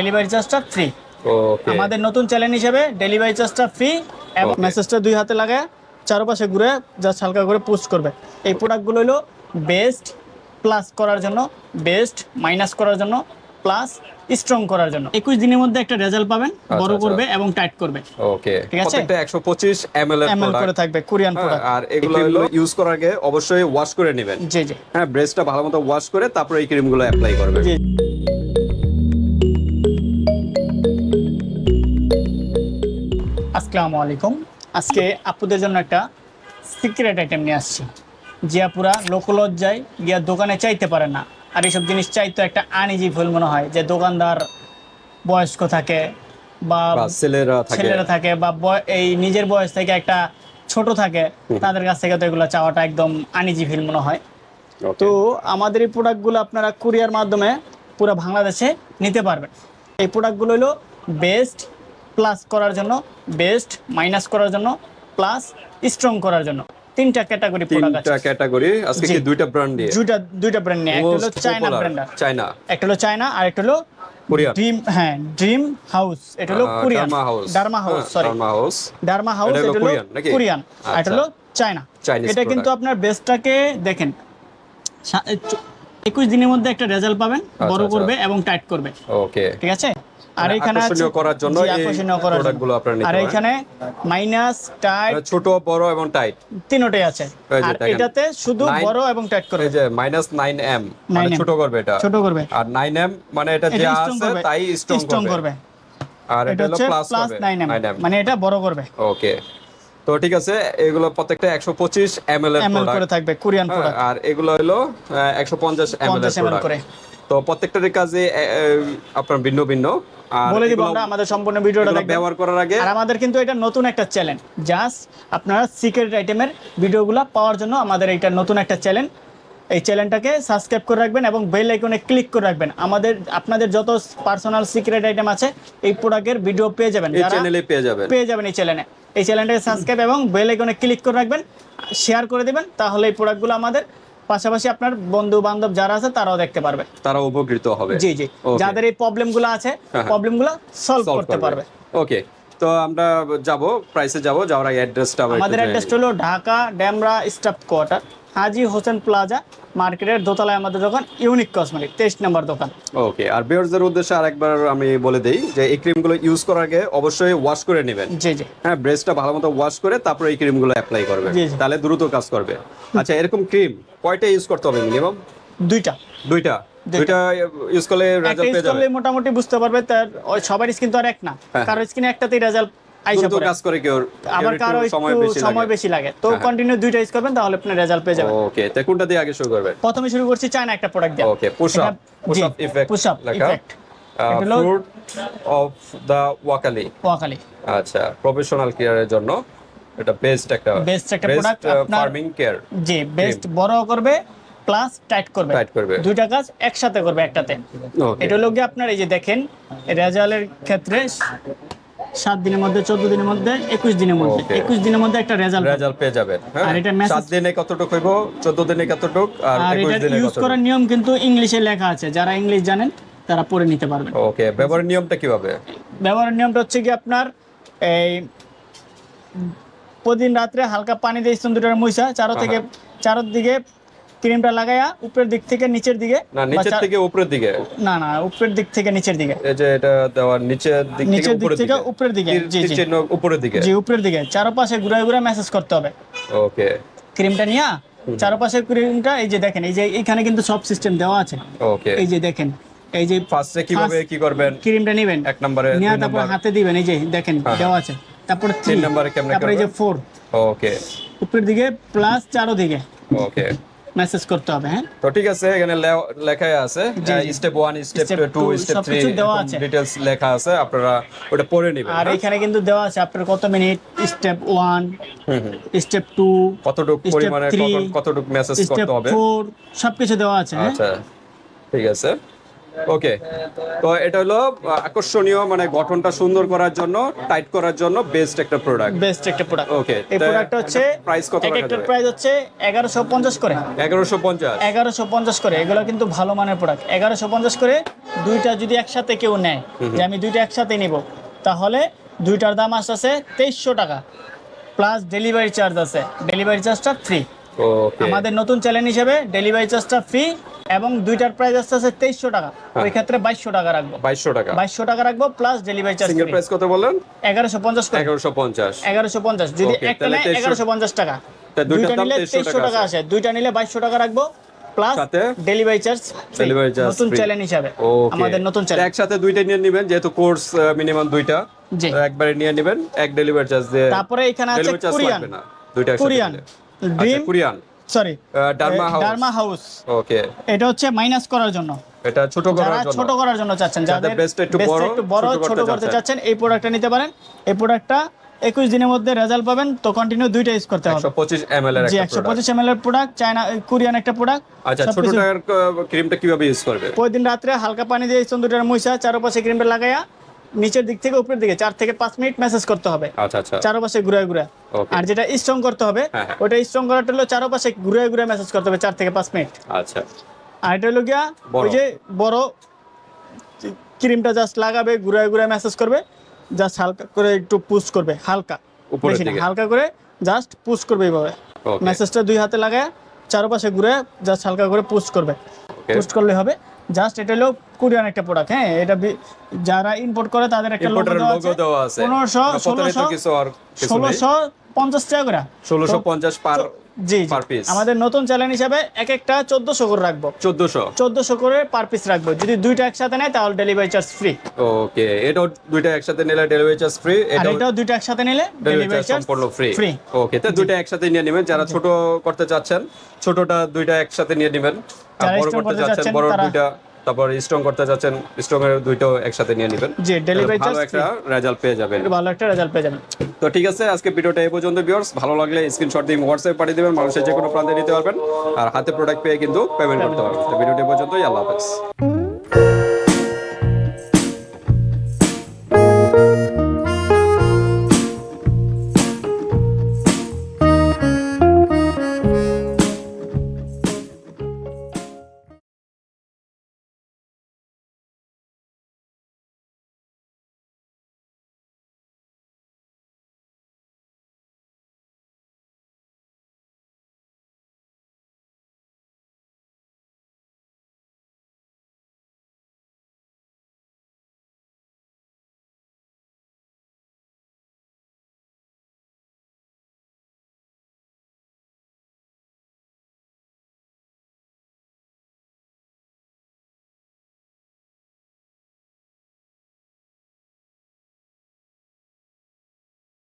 Delivery চার্জটা free. ওকে, আমাদের নতুন চ্যালেঞ্জ হিসেবে ডেলিভারি চার্জটা ফ্রি এবং মেসেজটা 2 হাতে লাগায় চারপাশে ঘুরে জাস্ট হালকা করে পোস্ট করবে। এই প্রোডাক্টগুলো হলো বেস্ট প্লাস করার জন্য, বেস্ট মাইনাস করার জন্য, প্লাস স্ট্রং করার জন্য। 21 দিনের মধ্যে একটা রেজাল্ট পাবেন, বড় করবে এবং টাইট করবে। ওকে, ঠিক আছে? প্রত্যেকটা 125 ml এর এমএল করে প্রোডাক্ট থাকবে, কোরিয়ান প্রোডাক্ট। আর এগুলো হলো ইউজ করার আগে অবশ্যই ওয়াশ করে নেবেন। জি জি হ্যাঁ, ব্রেস্টটা ভালোমতো ওয়াশ করে তারপর এই ক্রিমগুলো অ্যাপ্লাই করবেন। জি। আসসালামু আলাইকুম। আজকে আপুদের জন্য একটা সিক্রেট আইটেম নিয়ে আসছি, যে আপুরা লোকলজ্জায় গিয়া দোকানে চাইতে পারে না। আর এইসব জিনিস চাইতে একটা আনইজি ফিল মনে হয়, যে দোকানদার বয়স্ক থাকে বা বা ছেলেরা থাকে বা এই নিজের বয়স থেকে একটা ছোট থাকে, তাদের কাছ থেকে তো এগুলো চাওয়াটা একদম আনইজি ফিল মনে হয়। তো আমাদের এই প্রোডাক্টগুলো আপনারা কুরিয়ার মাধ্যমে পুরো বাংলাদেশে নিতে পারবেন। এই প্রোডাক্টগুলো হলো বেস্ট প্লাস করার জন্য, বেস্ট মাইনাস করার জন্য, প্লাস স্ট্রং করার জন্য। তিনটা ক্যাটাগরি প্রোডাক্ট আছে। তিনটা ক্যাটাগরি আজকে কি দুইটা ব্র্যান্ড দিয়ে? দুইটা ব্র্যান্ড নিয়ে, একটা হলো চায়না ব্র্যান্ড, একটা হলো চায়না, আর একটা হলো কোরিয়ান। ড্রিম হাউস, এটা হলো Korean. Derma house, sorry, derma house এটা হলো কোরিয়ান, আর এটা হলো চায়না। এটা কিন্তু আপনার বেস্টটাকে দেখেন 21 দিনের মধ্যে একটা রেজাল্ট পাবেন, বড় করবে এবং টাইট করবে। ওকে, ঠিক আছে? আর এখানে আকর্ষণীয় করার জন্য এই প্রোডাক্টগুলো আপনারা নিতে আর পারেন। এখানে মাইনাস টাইট ছোট বড় এবং টাইট তিনটাই আছে। আর এটাতে শুধু বড় এবং টাইট করবে। এই যে -9M মানে ছোট করবে, এটা ছোট করবে। আর 9M মানে এটা যে আছে তাই স্ট্রং করবে। আর এটা হলো প্লাস 9M মানে এটা বড় করবে। ওকে, তো ঠিক আছে, এগুলো প্রত্যেকটা 125 ml এর করে প্রোডাক্ট থাকবে, কোরিয়ান প্রোডাক্ট। আর এগুলো হলো 150 ml এর প্রোডাক্ট। তো প্রত্যেকটার কাজে আপনার ভিন্ন ভিন্ন। আর বলে দিব আমরা আমাদের সম্পূর্ণ ভিডিওটা দেখবেন ব্যবহার করার আগে। আর আমাদের কিন্তু এটা নতুন একটা চ্যালেঞ্জ, জাস্ট আপনারা সিক্রেট আইটেমের ভিডিওগুলো পাওয়ার জন্য আমাদের এটা নতুন একটা চ্যালেঞ্জ। এই চ্যানেলটাকে সাবস্ক্রাইব করে রাখবেন এবং বেল আইকনে ক্লিক করে রাখবেন। আপনাদের যত পার্সোনাল সিক্রেট আইটেম আছে এই প্রোডাক্টের ভিডিও পেয়ে যাবেন, এই চ্যানেলে পেয়ে যাবেন এই চ্যানেলে। এই চ্যানেলটাকে সাবস্ক্রাইব এবং বেল আইকনে ক্লিক করে রাখবেন, শেয়ার করে দিবেন, তাহলে এই প্রোডাক্টগুলো আমাদের পাশাপাশি আপনার বন্ধু বান্ধব যারা আছে তারাও দেখতে পারবে, তারা উপকৃত হবে। জি জি, যাদের এই প্রবলেমগুলো আছে প্রবলেমগুলো সলভ করতে পারবে। ওকে, তো আমরা যাব প্রাইসে যাওয়ার আগে অ্যাড্রেসটা আমাদের অ্যাড্রেসটা হলো ঢাকা ডেমরা স্টাফ কোয়ার্টার, হাজী হোসেন প্লাজা মার্কেটের দোতলায় আমাদের দোকান, ইউনিক কসমেটিক 23 নম্বর দোকান। ওকে, আর ভিউয়ারদের উদ্দেশ্যে আরেকবার আমি বলে দেই যে এই ক্রিমগুলো ইউজ করার আগে অবশ্যই ওয়াশ করে নেবেন। জি জি, হ্যাঁ, ব্রেস্টটা ভালোমতো ওয়াশ করে তারপর এই ক্রিমগুলো অ্যাপ্লাই করবেন, তাহলে দ্রুত কাজ করবে। আচ্ছা, এরকম ক্রিম কয়টা ইউজ করতে হবে মিনিমাম? দুইটা ইউজ করলে রেজাল্ট পেয়ে যাবে। মোটামুটি বুঝতে পারবে, তার সবার স্কিন তো আর এক না, কারো স্কিনে একটাতেই রেজাল্ট আইসা পড়ে, কাজ করে কেউ আবার কারো সময় বেশি লাগে। তো কন্টিনিউ দুইটা ইউজ করবেন, তাহলে আপনি রেজাল্ট পেয়ে যাবেন। ওকে, তো কোনটা দিয়ে আগে শুরু করবেন? প্রথমে শুরু করছি চায়না একটা প্রোডাক্ট দিয়ে। Okay, push up effect, push up লেখা ফ্রুট অফ দা ওয়াকালি। আচ্ছা, প্রফেশনাল কেয়ারের জন্য এটা বেস্ট একটা প্রোডাক্ট, ফার্মিং কেয়ার। জি, বেস্ট বড় করবে প্লাস টাইট করবে, দুইটা কাজ একসাথে করবে একটাতে। এটা হলো কি আপনার এই যে দেখেন রেজাল্টের ক্ষেত্রে 7 দিনের মধ্যে, 14 দিনের মধ্যে, 21 দিনের মধ্যে, 21 দিনের মধ্যে একটা রেজাল্ট পেয়ে যাবেন। আর এটা 7 দিনে কতটুকু হইব, 14 দিনে কতটুকু, আর 21 দিনে কতটুকু। ইউজ করার নিয়ম কিন্তু ইংলিশে লেখা আছে, যারা ইংলিশ জানেন তারা পড়ে নিতে পারবেন। ওকে, ব্যবহারের নিয়মটা কিভাবে? ব্যবহারের নিয়মটা হচ্ছে কি আপনার এই প্রতিদিন রাত্রে হালকা পানি দিয়ে স্তন দুটোর মুইসা চারদিকে ক্রিমটা লাগায়া উপরের দিক থেকে নিচের দিকে, না নিচের থেকে উপরের দিকে, না উপরের দিক থেকে নিচের দিকে, এই যে এটা দেওয়া নিচের দিক থেকে উপরের দিকে, জি জি উপরের দিকে, জি উপরের দিকে চারপাশে ঘুরে ম্যাসেজ করতে হবে। ওকে, ক্রিমটা নিয়া চারপাশে ক্রিমটা এই যে দেখেন, এই যে এখানে কিন্তু সব সিস্টেম দেওয়া আছে। ওকে, এই যে দেখেন, এই যে ফার্স্টে কিভাবে কি করবেন, ক্রিমটা নেবেন 1 নম্বরে, নিয়া তারপর হাতে দিবেন, এই যে দেখেন দেওয়া আছে, তারপর 3 নম্বরে কেমনে করবেন, তারপর এই যে 4, ওকে, উপরের দিকে প্লাস চারদিকে ওকে মেসেজ করতে হবে। হ্যাঁ, তো ঠিক আছে, এখানে লেখাই আছে স্টেপ 1, স্টেপ 2, স্টেপ 3 ডিটেইলস লেখা আছে, আপনারা ওটা পড়ে নেবেন। আর এখানে কিন্তু দেওয়া আছে আপনার কত মিনিট, স্টেপ 1, স্টেপ 2 কতটুকু পরিমাণে কতটুকু মেসেজ করতে হবে, স্টেপ 4 সবকিছু দেওয়া আছে। আচ্ছা ঠিক আছে, ওকে, তো এটা হলো আকর্ষণীয়, মানে গঠনটা সুন্দর করার জন্য, টাইট করার জন্য বেস্ট একটা প্রোডাক্ট। বেস্ট একটা প্রোডাক্ট। ওকে, এই প্রোডাক্টটা হচ্ছে প্রাইস কত এক রাখা একটার যাবে? প্রাইস হচ্ছে 1150 করে। 1150। 1150 করে। এগুলো কিন্তু ভালো মানের প্রোডাক্ট। 1150 করে দুইটা যদি একসাথে কেউ নেয়, যে আমি দুইটা একসাথে নিব, তাহলে দুইটার দাম আসছে 2300 টাকা, প্লাস ডেলিভারি চার্জ আছে। ডেলিভারি চার্জটা ফ্রি। ওকে, আমাদের নতুন চ্যানেল হিসেবে ডেলিভারি চার্জটা ফ্রি, এবং দুইটার প্রাইস আসছে 2300 টাকা। ওই ক্ষেত্রে 2200 টাকা রাখবো। 2200 টাকা। 2200 টাকা রাখবো, plus delivery charge. Single price কত বললেন? 1150 করে। 1150। 1150 যদি Okay, একটা তাহলে নেয় 2300 1150 টাকা। তা দুইটার দুইটা দাম নিলে 2300 2300 টাকা আসে। দুইটা নিলে 2200 টাকা রাখবো, প্লাস সাথে ডেলিভারি চার্জ। ডেলিভারি চার্জ নতুন চ্যানেল হিসাবে আমাদের নতুন চ্যানেল। একসাথে দুইটা নিয়ে নেবেন, যেহেতু কোর্স মিনিমাম দুইটা, জি। তো একবারে নিয়ে নেবেন, এক ডেলিভারি চার্জ দিয়ে। তারপরে এখানে আছে ডেলিভারি চার্জ কোরিয়ান। লাগবে না, দুইটা একসাথে কোরিয়ান নিলে। ড্রিম, আচ্ছা, Korean, sorry derma house. Derma house. Okay, এটা হচ্ছে মাইনাস করার জন্য, এটা ছোট যারা করার জন্য। ছোট করার জন্য চাচ্ছেন, যাদের বেস্ট একটু বড় ছোট করতে চাচ্ছেন, এই প্রোডাক্টটা নিতে পারেন। এই প্রোডাক্টটা 21 দিনের মধ্যে রেজাল্ট পাবেন, তো কন্টিনিউ দুইটা ইউজ করতে হবে। 125 ml এর জি, একটা প্রোডাক্ট। 125 ml এর প্রোডাক্ট, চায়না কোরিয়ান একটা প্রোডাক্ট। আচ্ছা, ছোট টাকার ক্রিমটা কিভাবে ইউজ করবে? প্রতিদিন রাত্রে হালকা পানি দিয়ে দুটার মুছা চারপাশে ক্রিমটা লাগায়া নিচের দিক থেকে উপরের দিকে 4 থেকে 5 মিনিট ম্যাসেজ করতে হবে, আচ্ছা আচ্ছা, চারপাশে ঘুরে ঘুরে। Okay. আর যেটা স্ট্রং করতে হবে, হ্যাঁ, হ্যাঁ। ওটা স্ট্রং করাটা হলো চারপাশে ঘুরে ঘুরে ম্যাসেজ করতে হবে 4 থেকে 5 মিনিট। আচ্ছা, আর এটা হলো গিয়া বড়। ওই যে বড় ক্রিমটা জাস্ট লাগাবে, ঘুরে ঘুরে ম্যাসেজ করবে, জাস্ট হালকা করে একটু পুশ করবে, হালকা, উপরের বেশি না, দিকে। হালকা করে জাস্ট পুশ করবে এইভাবে। Okay. মেসেজটা দুই হাতে লাগায় চারপাশে ঘুরে জাস্ট হালকা করে পুশ করবে, Okay. পুশ করলে হবে। জাস্ট এটা হলো কোরিয়ান একটা প্রোডাক্ট। হ্যাঁ, এটা যারা ইম্পোর্ট করে তাদের একটা লোগো ইম্পোর্টার দেওয়া লোগো দেওয়া আছে। 1500 প্রথমে তো কিছু আর কিছু নেই। 1650 টাকা করে। 1650 পার জি, পার পিস। আমাদের নতুন চ্যালেঞ্জ হিসাবে এক একটা 1400 করে রাখবো। 1400 করে পার পিস রাখবো। যদি দুইটা একসাথে নেয় তাহলে ডেলিভারি চার্জ ফ্রি। ওকে, এটাও দুইটা একসাথে নিলে ডেলিভারি চার্জ ফ্রি, আর এটাও দুইটা একসাথে নিলে ডেলিভারি চার্জ সম্পূর্ণ ফ্রি। ফ্রি। ওকে, তো দুইটা একসাথে নিয়ে নেবেন। যারা ছোট করতে চাচ্ছেন, ছোটটা দুইটা একসাথে নিয়ে নেবেন। আর যারা বড় strong করতে করতে চাচ্ছেন, চাচ্ছেন, বড় তারা- দুইটা, তারপর স্ট্রং করতে চাচ্ছেন, স্ট্রং এর দুইটাও একসাথে নিয়ে নেবেন। জি, ডেলিভারি ভালো চার্জ একটা রেজাল্ট পেয়ে যাবেন। ভালো একটা রেজাল্ট পেয়ে যাবেন। তো ঠিক আছে, আজকে ভিডিওটা এই পর্যন্ত। ভিউয়ার্স, ভালো লাগলে স্ক্রিনশট দিয়ে হোয়াটসঅ্যাপে পাঠিয়ে দিবেন, মানুষের যে কোনো প্রান্তে নিতে পারবেন, আর হাতে প্রোডাক্ট পেয়ে কিন্তু পেমেন্ট করতে পারবেন। তো ভিডিওটা এই পর্যন্তই, আল্লাহ হাফেজ।